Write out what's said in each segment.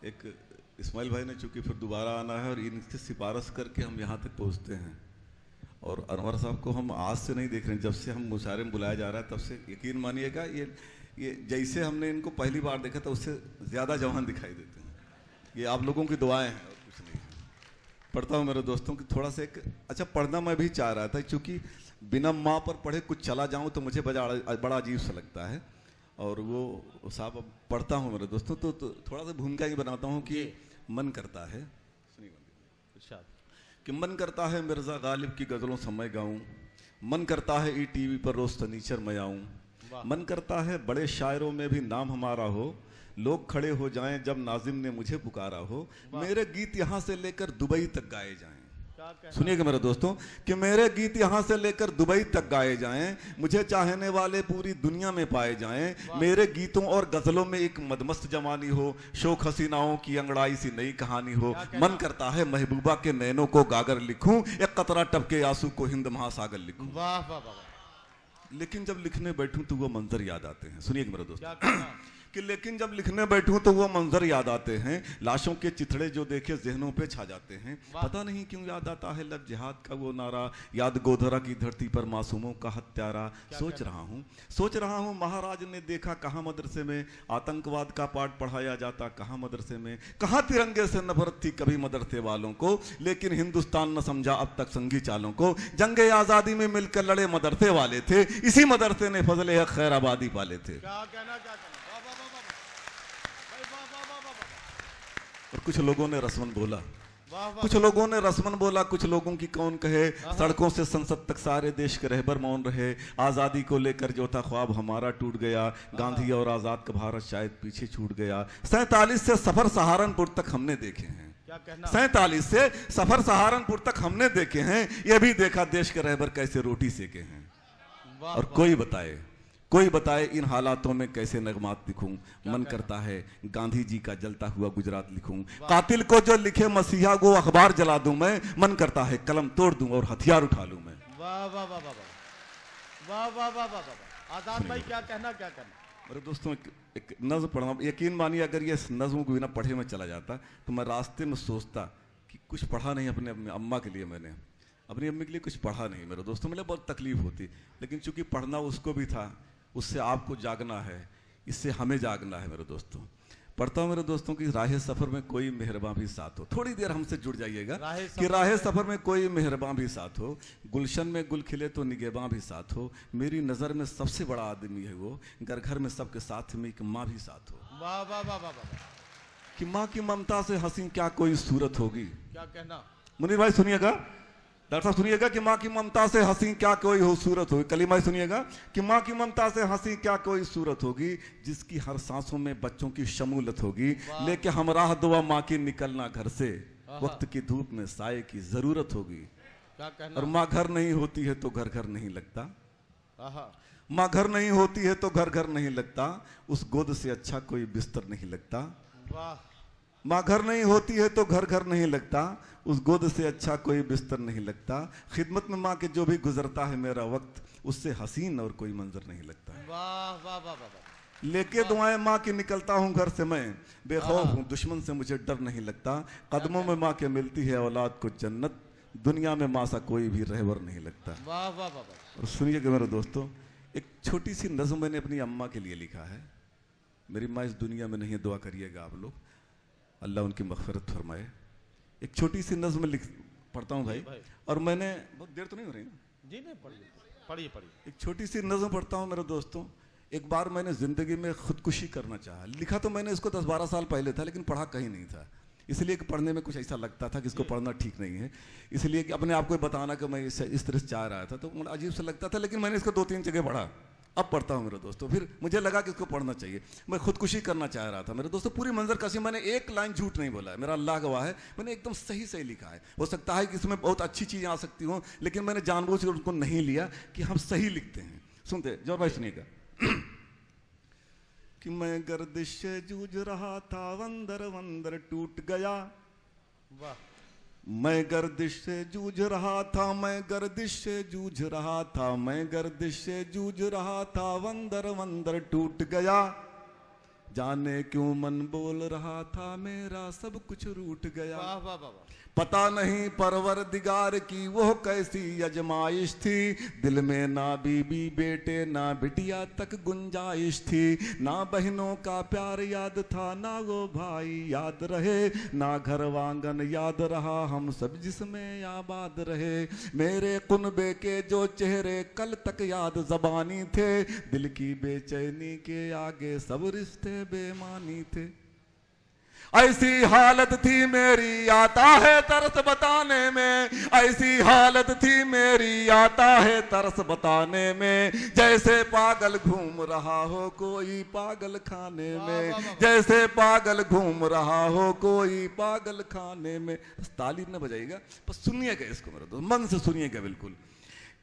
एक इस्माइल भाई ने चूंकि फिर दोबारा आना है और इनसे सिफारिश करके हम यहाँ तक पहुँचते हैं। और अनवर साहब को हम आज से नहीं देख रहे हैं, जब से हम मुशायरे में बुलाया जा रहा है तब से यकीन मानिएगा ये जैसे हमने इनको पहली बार देखा था उससे ज़्यादा जवान दिखाई देते हैं। ये आप लोगों की दुआएं हैं और कुछ नहीं। पढ़ता हूँ मेरे दोस्तों की थोड़ा सा एक अच्छा पढ़ना मैं भी चाह रहा था, क्योंकि बिना माँ पर पढ़े कुछ चला जाऊँ तो मुझे बड़ा अजीब सा लगता है। और वो साहब अब पढ़ता हूँ मेरे दोस्तों तो थोड़ा सा भूमिका ही बनाता हूँ कि मन करता है कि मन करता है मिर्ज़ा गालिब की गज़लों से मैं गाऊं, मन करता है ईटीवी पर रोज़ सनीचर मैं आऊं, मन करता है बड़े शायरों में भी नाम हमारा हो, लोग खड़े हो जाएं जब नाजिम ने मुझे पुकारा हो, मेरे गीत यहाँ से लेकर दुबई तक गाए जाएं। सुनिएगा मेरे दोस्तों कि मेरे गीत यहाँ से लेकर दुबई तक गाए जाएं, मुझे चाहने वाले पूरी दुनिया में पाए जाएं, मेरे गीतों और गजलों में एक मदमस्त जवानी हो, शौक हसीनाओं की अंगड़ाई सी नई कहानी हो, मन करता है महबूबा के नैनों को गागर लिखूं, एक कतरा टपके आंसू को हिंद महासागर लिखूं। वाह वाह वाह। लेकिन जब लिखने बैठूं तो वो मंजर याद आते हैं। सुनिएगा मेरे दोस्तों कि लेकिन जब लिखने बैठूं तो वो मंजर याद आते हैं, लाशों के चिथड़े जो देखे जहनों पे छा जाते हैं, पता नहीं क्यों याद आता है लब जिहाद का वो नारा, याद गोधरा की धरती पर मासूमों का हत्यारा। सोच रहा हूँ महाराज ने देखा कहाँ मदरसे में आतंकवाद का पाठ पढ़ाया जाता, कहाँ मदरसे में, कहाँ तिरंगे से नफरत थी कभी मदरसे वालों को, लेकिन हिंदुस्तान न समझा अब तक संगी चालों को, जंगे आजादी में मिलकर लड़े मदरसे वाले थे, इसी मदरसे ने फजले हक खैर आबादी पाले थे। और कुछ लोगों ने रस्मन बोला, कुछ लोगों ने रस्मन बोला, कुछ लोगों की कौन कहे, सड़कों से संसद तक सारे देश के रहबर मौन रहे, आज़ादी को लेकर जो था ख्वाब हमारा टूट गया, गांधी और आज़ाद का भारत शायद पीछे छूट गया, 47 से सफर सहारनपुर तक हमने देखे हैं, 47 से सफर सहारनपुर तक हमने देखे हैं, ये भी देखा देश के रहबर कैसे रोटी सेके हैं। और कोई बताए इन हालातों में कैसे नगमात लिखूं, मन करता है गांधी जी का जलता हुआ गुजरात लिखूं, कातिल को जो लिखे मसीहा वो अखबार जला दूं मैं, मन करता है कलम तोड़ दूं और हथियार उठा लूं मैं। वाह वाह वाह वाह वाह वाह वाह। आजाद भाई क्या कहना मेरे दोस्तों एक नज्म पढ़ना, यकीन मानिए अगर ये नज्म को बिना पढ़े में चला जाता तो मैं रास्ते में सोचता कि कुछ पढ़ा नहीं, अपने अम्मा के लिए मैंने अपनी अम्मी के लिए कुछ पढ़ा नहीं मेरे दोस्तों, मुझे बहुत तकलीफ होती, लेकिन चूंकि पढ़ना उसको भी था, उससे आपको जागना है, इससे हमें जागना है मेरे दोस्तों। पढ़ता हूँ मेरे दोस्तों की राह सफ़र में कोई मेहरबान भी साथ हो, थोड़ी देर हमसे जुड़ जाइएगा कि राह सफ़र में कोई मेहरबान भी साथ हो, गुलशन में गुल खिले तो निगहबान भी साथ हो, मेरी नज़र में सबसे बड़ा आदमी है वो, घर घर में सबके साथ में एक माँ भी साथ हो। वाह वाह वाह वाह। कि माँ की ममता से हंसी क्या कोई सूरत होगी। क्या कहना मुनीर भाई सुनिएगा, डॉक्टर साहब सुनिएगा कि माँ की ममता से हंसी क्या कोई हो सूरत होगी। कलीमा सुनिएगा कि माँ की ममता से हंसी क्या कोई सूरत होगी, जिसकी हर सांसों में बच्चों की शमूलत होगी, लेके हमराह दुआ माँ की निकलना घर से, वक्त की धूप में साये की जरूरत होगी। और माँ घर नहीं होती है तो घर घर नहीं लगता, माँ घर नहीं होती है तो घर घर नहीं लगता, उस गोद से अच्छा कोई बिस्तर नहीं लगता। माँ घर नहीं होती है तो घर घर नहीं लगता, उस गोद से अच्छा कोई बिस्तर नहीं लगता, खिदमत में माँ के जो भी गुजरता है मेरा वक्त, उससे हसीन और कोई मंजर नहीं लगता। वाह वाह वाह वाह। लेके दुआएं माँ की निकलता हूँ घर से मैं, बेखौफ हूँ दुश्मन से मुझे डर नहीं लगता, कदमों में माँ के मिलती है औलाद को जन्नत, दुनिया में माँ सा कोई भी रहबर नहीं लगता। वाह वाह वाह। और सुनिएगा मेरे दोस्तों, एक छोटी सी नज़्म मैंने अपनी अम्मा के लिए लिखा है। मेरी माँ इस दुनिया में नहीं है, दुआ करिएगा आप लोग, अल्लाह उनकी मग़फ़िरत फरमाए। एक छोटी सी नज़्म पढ़ता हूँ भाई, और मैंने बहुत देर तो नहीं हो रही ना जी, नहीं पढ़िए। एक छोटी सी नज़्म पढ़ता हूँ मेरे दोस्तों। एक बार मैंने ज़िंदगी में खुदकुशी करना चाहा, लिखा तो मैंने इसको 10-12 साल पहले था, लेकिन पढ़ा कहीं नहीं था, इसलिए कि पढ़ने में कुछ ऐसा लगता था कि इसको पढ़ना ठीक नहीं है, इसलिए कि अपने आप को बताना कि मैं इस तरह से चाह रहा था, तो अजीब सा लगता था, लेकिन मैंने इसको 2-3 जगह पढ़ा, अब पढ़ता हूँ मेरे दोस्तों। फिर मुझे लगा कि इसको पढ़ना चाहिए। मैं खुदकुशी करना चाह रहा था मेरे दोस्तों, पूरी मंजर कशी, मैंने एक लाइन झूठ नहीं बोला है, मेरा अल्लाह गवाह है, मैंने एकदम सही लिखा है। हो सकता है कि इसमें बहुत अच्छी चीज़ें आ सकती हों, लेकिन मैंने जानबूझकर उसको नहीं लिया कि हम सही लिखते हैं। सुनते जोर भाई सुनिएगा कि मैं गर्दिश से जूझ रहा था, वंदर टूट गया। वाह। मैं गर्दिश से जूझ रहा था, मैं गर्दिश से जूझ रहा था, मैं गर्दिश से जूझ रहा था, वंदर टूट गया। जाने क्यों मन बोल रहा था मेरा सब कुछ रूठ गया। वाह वाह वाह वाह। पता नहीं परवरदिगार की वो कैसी अजमाइश थी, दिल में ना बीबी बेटे ना बिटिया तक गुंजाइश थी, ना बहनों का प्यार याद था ना वो भाई याद रहे, ना घर वांगन याद रहा हम सब जिसमें आबाद रहे। मेरे कुनबे के जो चेहरे कल तक याद ज़बानी थे, दिल की बेचैनी के आगे सब रिश्ते बेमानी थे। ऐसी हालत थी मेरी आता है तरस बताने में, ऐसी हालत थी मेरी आता है तरस बताने में, जैसे पागल घूम रहा हो कोई पागल खाने में, जैसे पागल घूम रहा हो कोई पागल खाने में। बस ताली न बजाइएगा, बस सुनिएगा इसको मेरे दोस्त, मन से सुनिएगा बिल्कुल।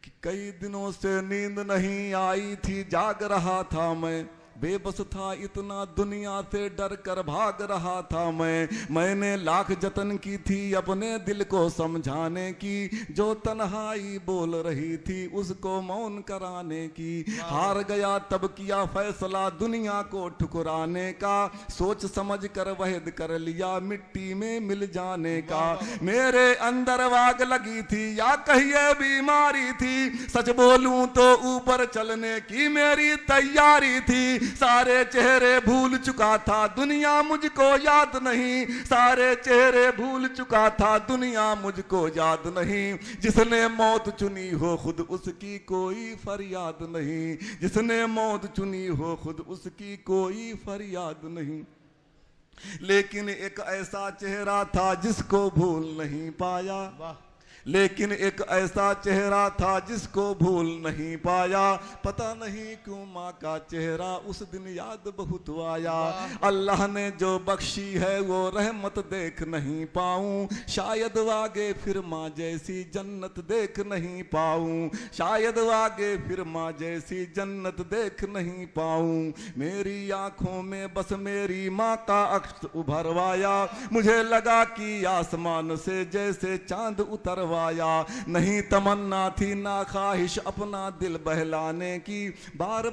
कि कई दिनों से नींद नहीं आई थी, जाग रहा था मैं, बेबस था इतना दुनिया से डर कर भाग रहा था मैंने लाख जतन की थी अपने दिल को समझाने की, जो तन्हाई बोल रही थी उसको मौन कराने की। हार गया तब किया फैसला दुनिया को ठुकराने का, सोच समझ कर वहद कर लिया मिट्टी में मिल जाने का। मेरे अंदर वाग लगी थी या कहिए बीमारी थी, सच बोलूं तो ऊपर चलने की मेरी तैयारी थी। सारे चेहरे भूल चुका था दुनिया मुझको याद नहीं, सारे चेहरे भूल चुका था दुनिया मुझको याद नहीं। जिसने मौत चुनी हो खुद उसकी कोई फरियाद नहीं, जिसने मौत चुनी हो खुद उसकी कोई फरियाद नहीं। लेकिन एक ऐसा चेहरा था जिसको भूल नहीं पाया, लेकिन एक ऐसा चेहरा था जिसको भूल नहीं पाया। पता नहीं क्यों माँ का चेहरा उस दिन याद बहुत आया। अल्लाह ने जो बख्शी है वो रहमत देख नहीं पाऊं, शायद आगे फिर माँ जैसी जन्नत देख नहीं पाऊं, शायद आगे फिर माँ जैसी जन्नत देख नहीं पाऊं। मेरी आंखों में बस मेरी माँ का अक्स उभरवाया, मुझे लगा कि आसमान से जैसे चांद उतरवाया। नहीं तमन्ना थी ना ख्वाहिश अपना दिल बहलाने की, बार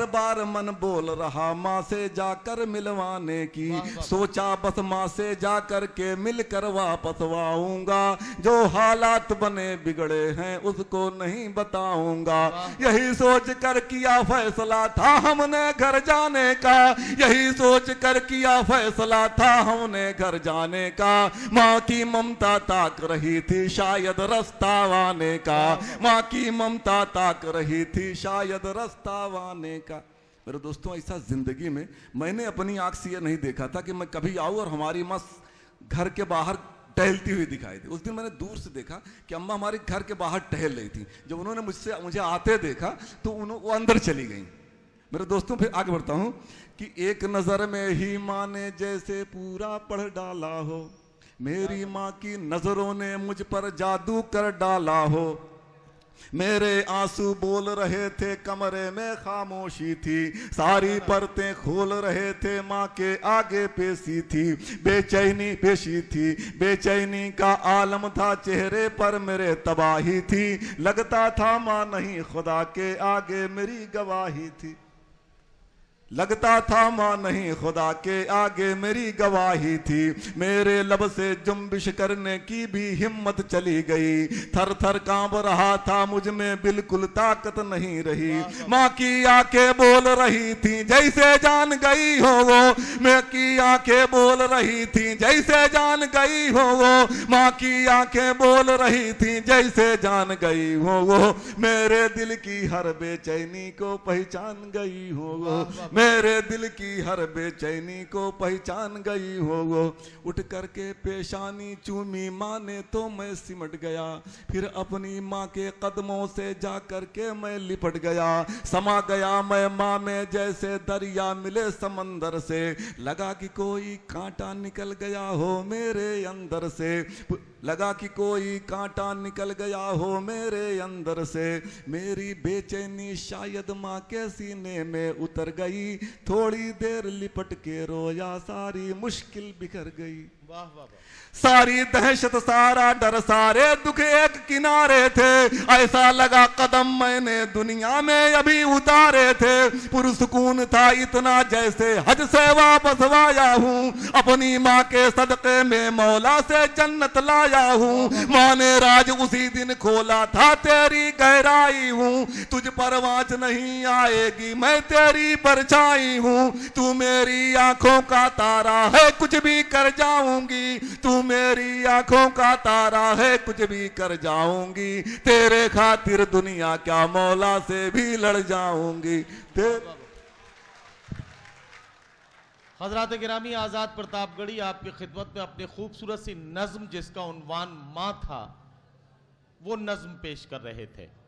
बार मन बोल रहा माँ से जाकर मिलवाने की। सोचा बस माँ से जाकर के मिलकर वापस आऊंगा, जो हालात बने बिगड़े हैं उसको नहीं बताऊंगा। यही सोच कर किया फैसला था हमने घर जाने का, यही सोच कर किया फैसला था हमने घर जाने का। माँ की ममता ताक रही थी शायद रास्ता आने का, माँ की ममता ताक रही थी शायद रास्ता आने का। मेरे दोस्तों ऐसा जिंदगी में मैंने अपनी आंख से यह नहीं देखा था कि मैं कभी आऊं और हमारी माँ घर के बाहर टहलती हुई दिखाई दी। उस दिन मैंने दूर से देखा कि अम्मा हमारे घर के बाहर टहल रही थी। जब उन्होंने मुझे आते देखा तो वो अंदर चली गई। मेरे दोस्तों फिर आगे बढ़ता हूं कि एक नजर में ही माँ ने जैसे पूरा पढ़ डाला हो, मेरी माँ की नजरों ने मुझ पर जादू कर डाला हो। मेरे आंसू बोल रहे थे कमरे में खामोशी थी, सारी परतें खोल रहे थे माँ के आगे पेशी थी। बेचैनी पेशी थी, बेचैनी का आलम था चेहरे पर मेरे तबाही थी। लगता था माँ नहीं खुदा के आगे मेरी गवाही थी, लगता था माँ नहीं खुदा के आगे मेरी गवाही थी। मेरे लब से जुम्बिश करने की भी हिम्मत चली गई, थर थर कांप रहा था मुझ में बिल्कुल ताकत नहीं रही। माँ की आंखें बोल रही थी जैसे जान गई हो वो, माँ की आंखें बोल रही थी जैसे जान गई हो वो, माँ की आंखें बोल रही थी जैसे जान गई हो वो। मेरे दिल की हर बेचैनी को पहचान गई हो वो, मेरे दिल की हर बेचैनी को पहचान गई हो वो। उठ करके पेशानी चूमी माँ ने तो मैं सिमट गया, फिर अपनी माँ के कदमों से जा करके मैं लिपट गया। समा गया मैं माँ में जैसे दरिया मिले समंदर से, लगा कि कोई कांटा निकल गया हो मेरे अंदर से। लगा कि कोई कांटा निकल गया हो मेरे अंदर से, मेरी बेचैनी शायद माँ के सीने में उतर गई, थोड़ी देर लिपट के रोया सारी मुश्किल बिखर गई। वाह वाह वाह। सारी दहशत सारा डर सारे दुख एक किनारे थे, ऐसा लगा कदम मैंने दुनिया में अभी उतारे थे, पुरसुकून था इतना जैसे हज से वापस आया हूँ, अपनी माँ के सदक़े में मौला से जन्नत लाया हूँ, माँ ने राज उसी दिन खोला था तेरी गहराई हूँ, तुझ पर आँच नहीं आएगी मैं तेरी परछाई हूँ, तू मेरी आंखों का तारा है कुछ भी कर जाऊंगी, तू मेरी आंखों का तारा है कुछ भी कर जाऊंगी, तेरे खातिर दुनिया क्या मौला से भी लड़ जाऊंगी। हजरात गिरामी, आजाद प्रतापगढ़ी आपकी खिदमत में अपने खूबसूरत सी नज्म जिसका उन्वान माँ था वो नज्म पेश कर रहे थे।